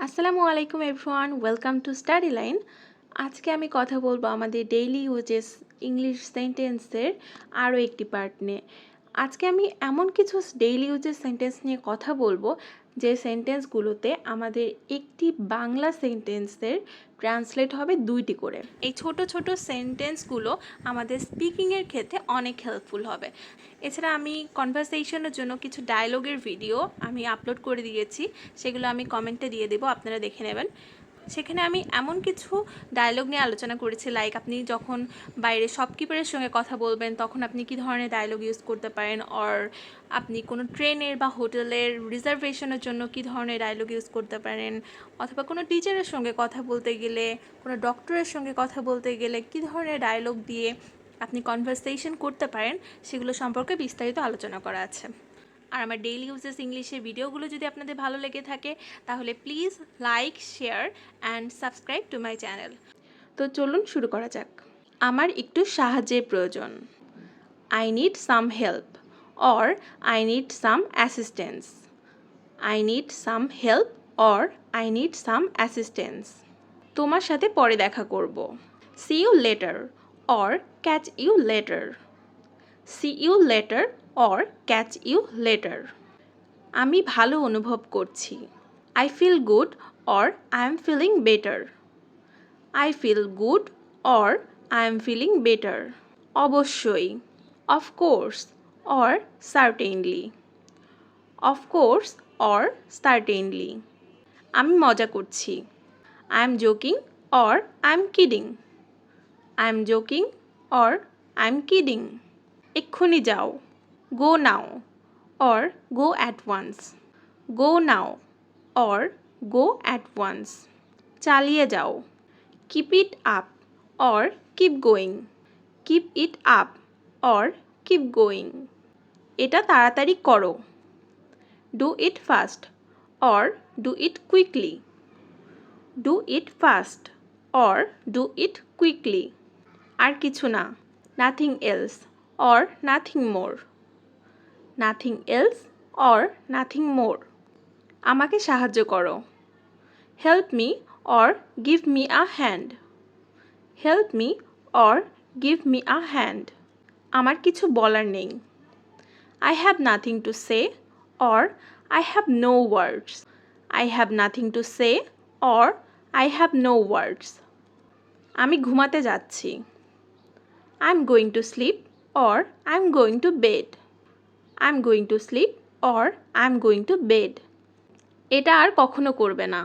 আসসালামু আলাইকুম everyone, welcome to study line. আজকে আমি কথা বলবো আমাদের ডেইলি ইউজেস ইংলিশ সেন্টেন্সের আরও একটি পার্ট নিয়ে। আজকে আমি এমন কিছু ডেইলি ইউজেস সেন্টেন্স নিয়ে কথা বলবো যে সেন্টেন্সগুলোতে আমাদের একটি বাংলা সেন্টেন্সের ট্রান্সলেট হবে দুইটি করে। এই ছোট ছোট সেন্টেন্সগুলো আমাদের স্পিকিংয়ের ক্ষেত্রে অনেক হেল্পফুল হবে। এছাড়া আমি কনভারসেশনের জন্য কিছু ডায়লগের ভিডিও আমি আপলোড করে দিয়েছি, সেগুলো আমি কমেন্টে দিয়ে দেবো, আপনারা দেখে নেবেন। সেখানে আমি এমন কিছু ডায়লগ নিয়ে আলোচনা করেছি, লাইক আপনি যখন বাইরে শপকিপারের সঙ্গে কথা বলবেন তখন আপনি কী ধরনের ডায়লগ ইউজ করতে পারেন, অর আপনি কোনো ট্রেনের বা হোটেলের রিজার্ভেশনের জন্য কী ধরনের ডায়লগ ইউজ করতে পারেন, অথবা কোনো টিচারের সঙ্গে কথা বলতে গেলে, কোনো ডক্টরের সঙ্গে কথা বলতে গেলে কী ধরনের ডায়লগ দিয়ে আপনি কনভারসেশন করতে পারেন, সেগুলো সম্পর্কে বিস্তারিত আলোচনা করা আছে। আর আমার ডেইলি ইউজেস ইংলিশের ভিডিওগুলো যদি আপনাদের ভালো লেগে থাকে তাহলে please like, share and subscribe to my channel. তো চলুন শুরু করা যাক। আমার একটু সাহায্যের প্রয়োজন। I need some help or I need some assistance. I need some help or I need some assistance. তোমার সাথে পরে দেখা করব। See you later or catch you later. See you later or catch you later. আমি ভালো অনুভব করছি। I feel good or I am feeling better. I feel good or I am feeling better. অবশ্যই, of course or certainly. Of course or certainly. আমি মজা করছি। I am joking or I am kidding. I am joking or I am kidding. এক্ষুনি যাও। Go now or go at once. Go now or go at once. চালিয়ে যাও। Keep it up or keep going. Keep it up or keep going. এটা তাড়াতাড়ি করো। Do it fast or do it quickly. Do it fast or do it quickly. আর কিছু না। Nothing else or nothing more. Nothing else or nothing more. আমাকে সাহায্য করো। Help me or give me a hand. Help me or give me a hand. আমার কিছু বলার নেই। I have nothing to say or I have no words. I have nothing to say or I have no words. আমি ঘুমাতে যাচ্ছি। I am going to sleep or I am going to bed. I am going to sleep or I am going to bed. এটা আর কখনো করবে না।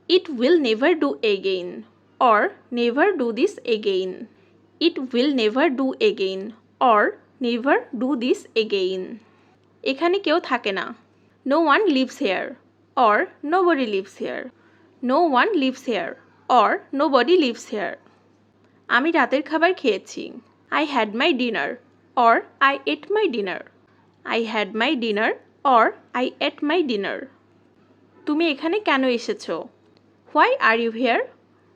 It will never do again or never do this again. It will never do again or never do this again. এখানে কেউ থাকে না। No one lives here or nobody lives here. No one lives here or nobody lives here. আমি রাতের খাবার খেয়েছি। I had my dinner or I ate my dinner. I had my dinner or I ate my dinner. তুমি এখানে কেন এসেছো? Why are you here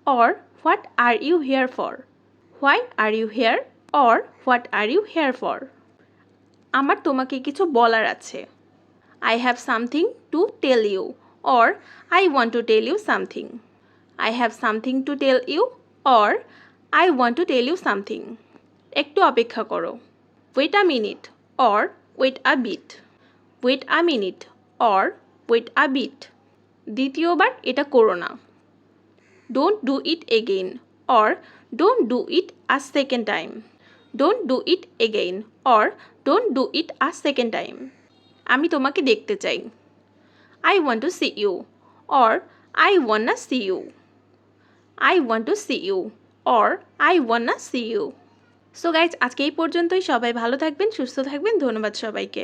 or what are you here for. Why are you here or what are you here for. আমার তোমাকে কিছু বলার আছে। I have something to tell you or I want to tell you something. I have something to tell you or I want to tell you something. একটু অপেক্ষা করো। Wait a minute or wait a bit. Wait a minute or wait a bit. দ্বিতীয়বার এটা করো না। Don't do it again or don't do it a second time. Don't do it again or don't do it a second time. আমি তোমাকে দেখতে চাই। I want to see you or I wanna see you. I want to see you or I wanna see you. So guys, আজকে এই পর্যন্তই। সবাই ভালো থাকবেন, সুস্থ থাকবেন। ধন্যবাদ সবাইকে।